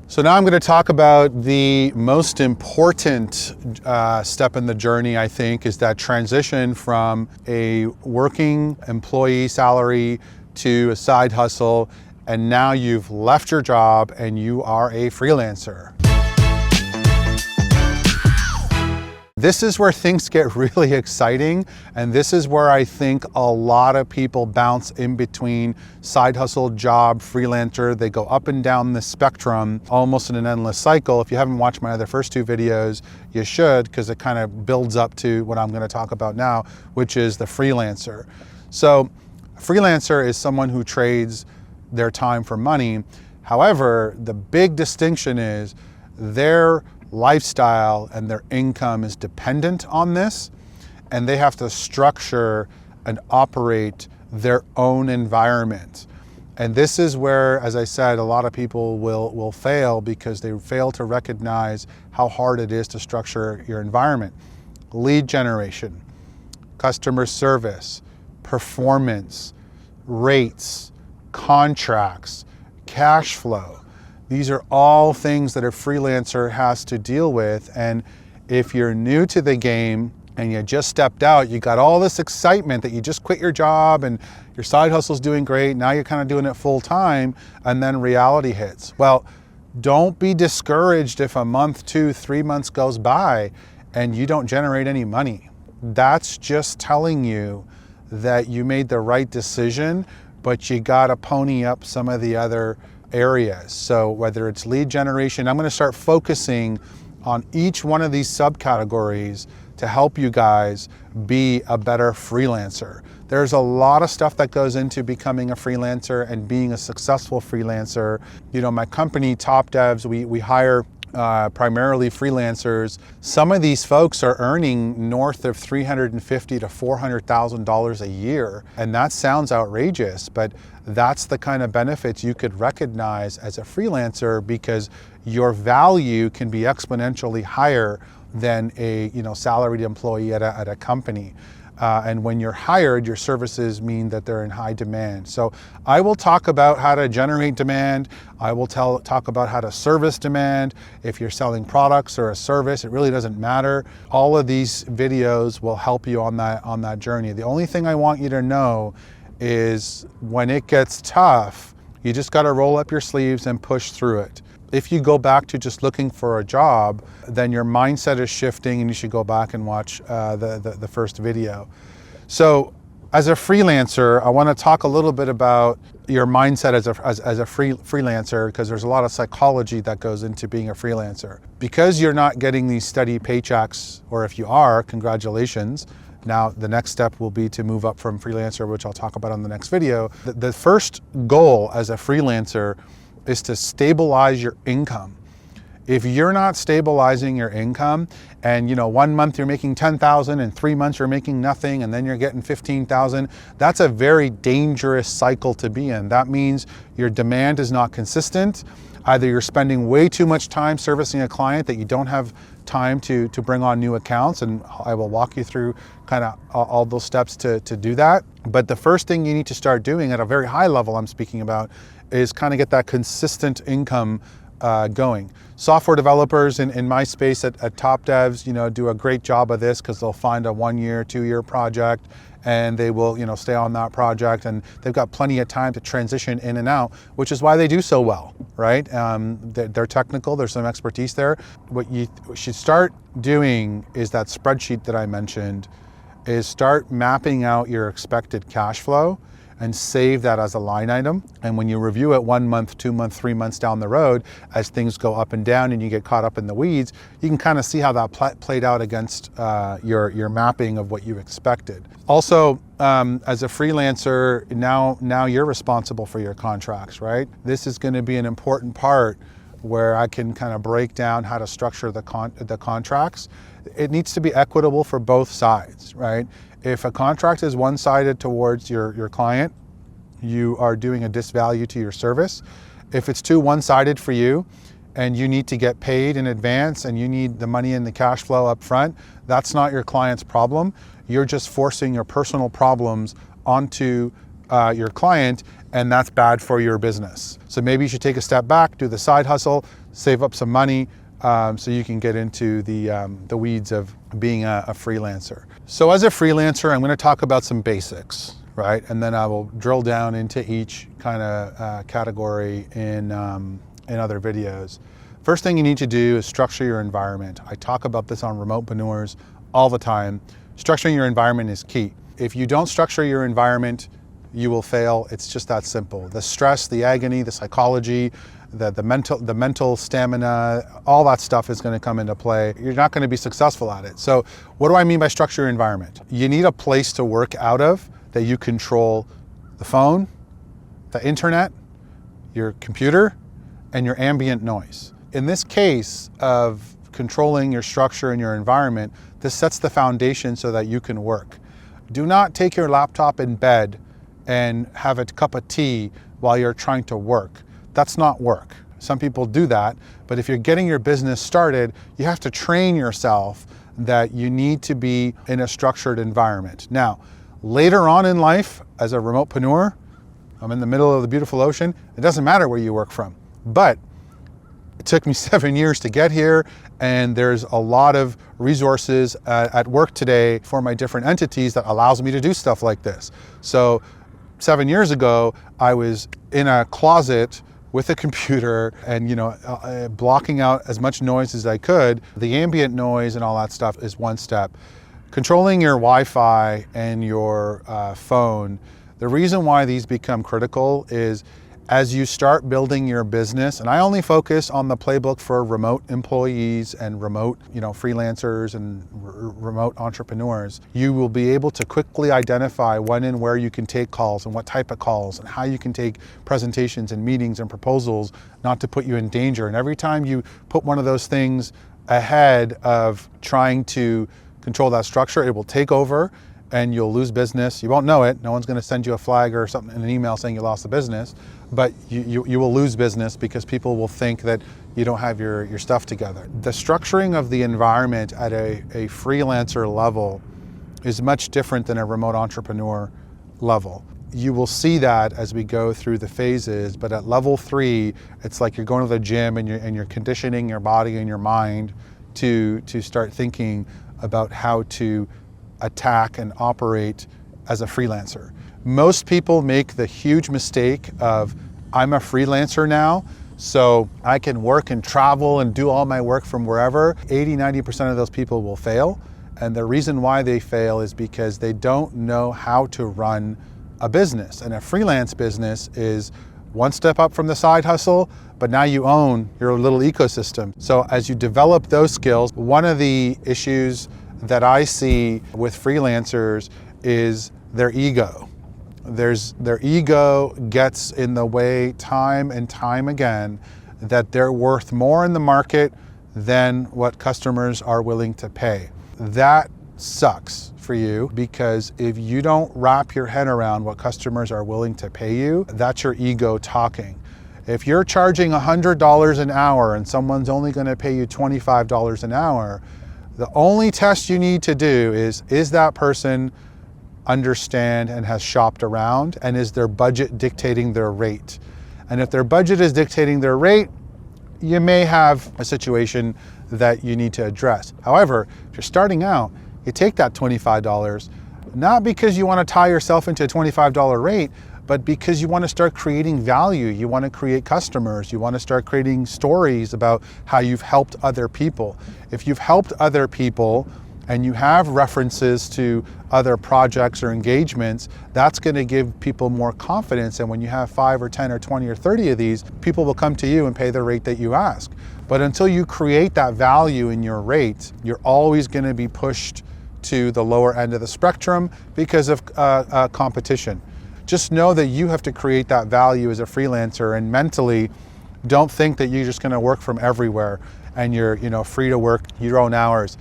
So now I'm going to talk about the most important step in the journey, I think, is that transition from a working employee salary to a side hustle, and now you've left your job and you are a freelancer. This is where things get really exciting, and this is where I think a lot of people bounce in between side hustle, job, freelancer. They go up and down the spectrum almost in an endless cycle. If you haven't watched my other first two videos, you should, because it kind of builds up to what I'm going to talk about now, which is the freelancer. So a freelancer is someone who trades their time for money. However, the big distinction is their lifestyle and their income is dependent on this, and they have to structure and operate their own environment. And this is where, as I said, a lot of people will fail because they fail to recognize how hard it is to structure your environment. Lead generation, customer service, performance, rates, contracts, cash flow. These are all things that a freelancer has to deal with. And if you're new to the game and you just stepped out, you got all this excitement that you just quit your job and your side hustle's doing great. Now you're kind of doing it full time, and then reality hits. Well, don't be discouraged if a month, 2, 3 months goes by and you don't generate any money. That's just telling you that you made the right decision, but you got to pony up some of the other areas. So whether it's lead generation, I'm going to start focusing on each one of these subcategories to help you guys be a better freelancer. There's a lot of stuff that goes into becoming a freelancer and being a successful freelancer. You know, my company, Top Devs, we hire primarily freelancers. Some of these folks are earning north of $350,000 to $400,000 a year. And that sounds outrageous, but that's the kind of benefits you could recognize as a freelancer, because your value can be exponentially higher than a salaried employee at a company. And when you're hired, your services mean that they're in high demand. So I will talk about how to generate demand. I will talk about how to service demand. If you're selling products or a service, it really doesn't matter. All of these videos will help you on that journey. The only thing I want you to know is when it gets tough, you just got to roll up your sleeves and push through it. If you go back to just looking for a job, then your mindset is shifting, and you should go back and watch the first video. So as a freelancer, I want to talk a little bit about your mindset as a freelancer, because there's a lot of psychology that goes into being a freelancer. Because you're not getting these steady paychecks, or if you are, congratulations. Now, the next step will be to move up from freelancer, which I'll talk about on the next video. The first goal as a freelancer is to stabilize your income. If you're not stabilizing your income, and 1 month you're making 10,000 and 3 months you're making nothing, and then you're getting 15,000, that's a very dangerous cycle to be in. That means your demand is not consistent. Either you're spending way too much time servicing a client that you don't have time to bring on new accounts, and I will walk you through kind of all those steps to do that. But the first thing you need to start doing at a very high level I'm speaking about is kind of get that consistent income going. Software developers in my space at Top Devs, do a great job of this, because they'll find a 1 year, 2 year project, and they will, stay on that project, and they've got plenty of time to transition in and out, which is why they do so well, right? They're technical, there's some expertise there. What you should start doing is that spreadsheet that I mentioned, is start mapping out your expected cash flow and save that as a line item. And when you review it 1 month, 2 months, 3 months down the road, as things go up and down and you get caught up in the weeds, you can kind of see how that played out against your mapping of what you expected. Also, as a freelancer, now you're responsible for your contracts, right? This is going to be an important part where I can kind of break down how to structure the contracts. It needs to be equitable for both sides, right? If a contract is one-sided towards your client, you are doing a disvalue to your service. If it's too one-sided for you, and you need to get paid in advance, and you need the money and the cash flow up front, that's not your client's problem. You're just forcing your personal problems onto your client, and that's bad for your business. So maybe you should take a step back, do the side hustle, save up some money so you can get into the weeds of being a freelancer. So as a freelancer, I'm going to talk about some basics, right? And then I will drill down into each kind of category in other videos. First thing you need to do is structure your environment. I talk about this on Remotepreneurs all the time. Structuring your environment is key. If you don't structure your environment, you will fail. It's just that simple. The stress, the agony, the psychology, the mental stamina, all that stuff is going to come into play. You're not going to be successful at it. So what do I mean by structure your environment? You need a place to work out of that you control the phone, the internet, your computer, and your ambient noise. In this case of controlling your structure and your environment, this sets the foundation so that you can work. Do not take your laptop in bed and have a cup of tea while you're trying to work. That's not work. Some people do that, but if you're getting your business started, you have to train yourself that you need to be in a structured environment. Now, later on in life, as a remotepreneur, I'm in the middle of the beautiful ocean. It doesn't matter where you work from, but it took me 7 years to get here, and there's a lot of resources at work today for my different entities that allows me to do stuff like this. So 7 years ago, I was in a closet with a computer and blocking out as much noise as I could. The ambient noise and all that stuff is one step. Controlling your Wi-Fi and your phone, the reason why these become critical is as you start building your business, and I only focus on the playbook for remote employees and remote freelancers and remote entrepreneurs, you will be able to quickly identify when and where you can take calls and what type of calls and how you can take presentations and meetings and proposals not to put you in danger. And every time you put one of those things ahead of trying to control that structure, it will take over and you'll lose business. You won't know it. No one's going to send you a flag or something in an email saying you lost the business, but you will lose business because people will think that you don't have your stuff together. The structuring of the environment at a freelancer level is much different than a remote entrepreneur level. You will see that as we go through the phases, but at level 3, it's like you're going to the gym and you're conditioning your body and your mind to start thinking about how to attack and operate as a freelancer. Most people make the huge mistake of, I'm a freelancer now, so I can work and travel and do all my work from wherever. 80–90% of those people will fail. And the reason why they fail is because they don't know how to run a business. And a freelance business is one step up from the side hustle, but now you own your little ecosystem. So as you develop those skills, one of the issues that I see with freelancers is their ego. Their ego gets in the way time and time again that they're worth more in the market than what customers are willing to pay. That sucks for you because if you don't wrap your head around what customers are willing to pay you, that's your ego talking. If you're charging $100 an hour and someone's only going to pay you $25 an hour, the only test you need to do is that person understand and has shopped around, and is their budget dictating their rate? And if their budget is dictating their rate, you may have a situation that you need to address. However, if you're starting out, you take that $25, not because you want to tie yourself into a $25 rate, but because you want to start creating value. You want to create customers. You want to start creating stories about how you've helped other people. If you've helped other people and you have references to other projects or engagements, that's going to give people more confidence. And when you have 5 or 10 or 20 or 30 of these, people will come to you and pay the rate that you ask. But until you create that value in your rate, you're always going to be pushed to the lower end of the spectrum because of competition. Just know that you have to create that value as a freelancer, and mentally don't think that you're just going to work from everywhere and you're free to work your own hours.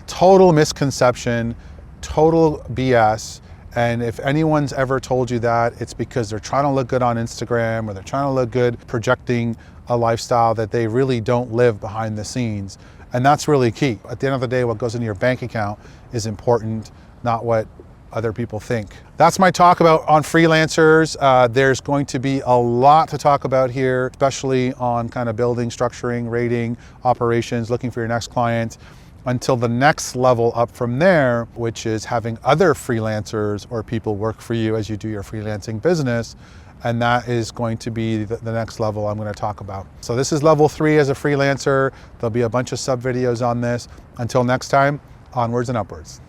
Total misconception, total BS. And if anyone's ever told you that, it's because they're trying to look good on Instagram or they're trying to look good projecting a lifestyle that they really don't live behind the scenes. And that's really key. At the end of the day, what goes into your bank account is important, not what other people think. That's my talk about on freelancers. There's going to be a lot to talk about here, especially on kind of building, structuring, rating, operations, looking for your next client, until the next level up from there, which is having other freelancers or people work for you as you do your freelancing business. And that is going to be the next level I'm going to talk about. So this is level 3 as a freelancer. There'll be a bunch of sub videos on this. Until next time, onwards and upwards.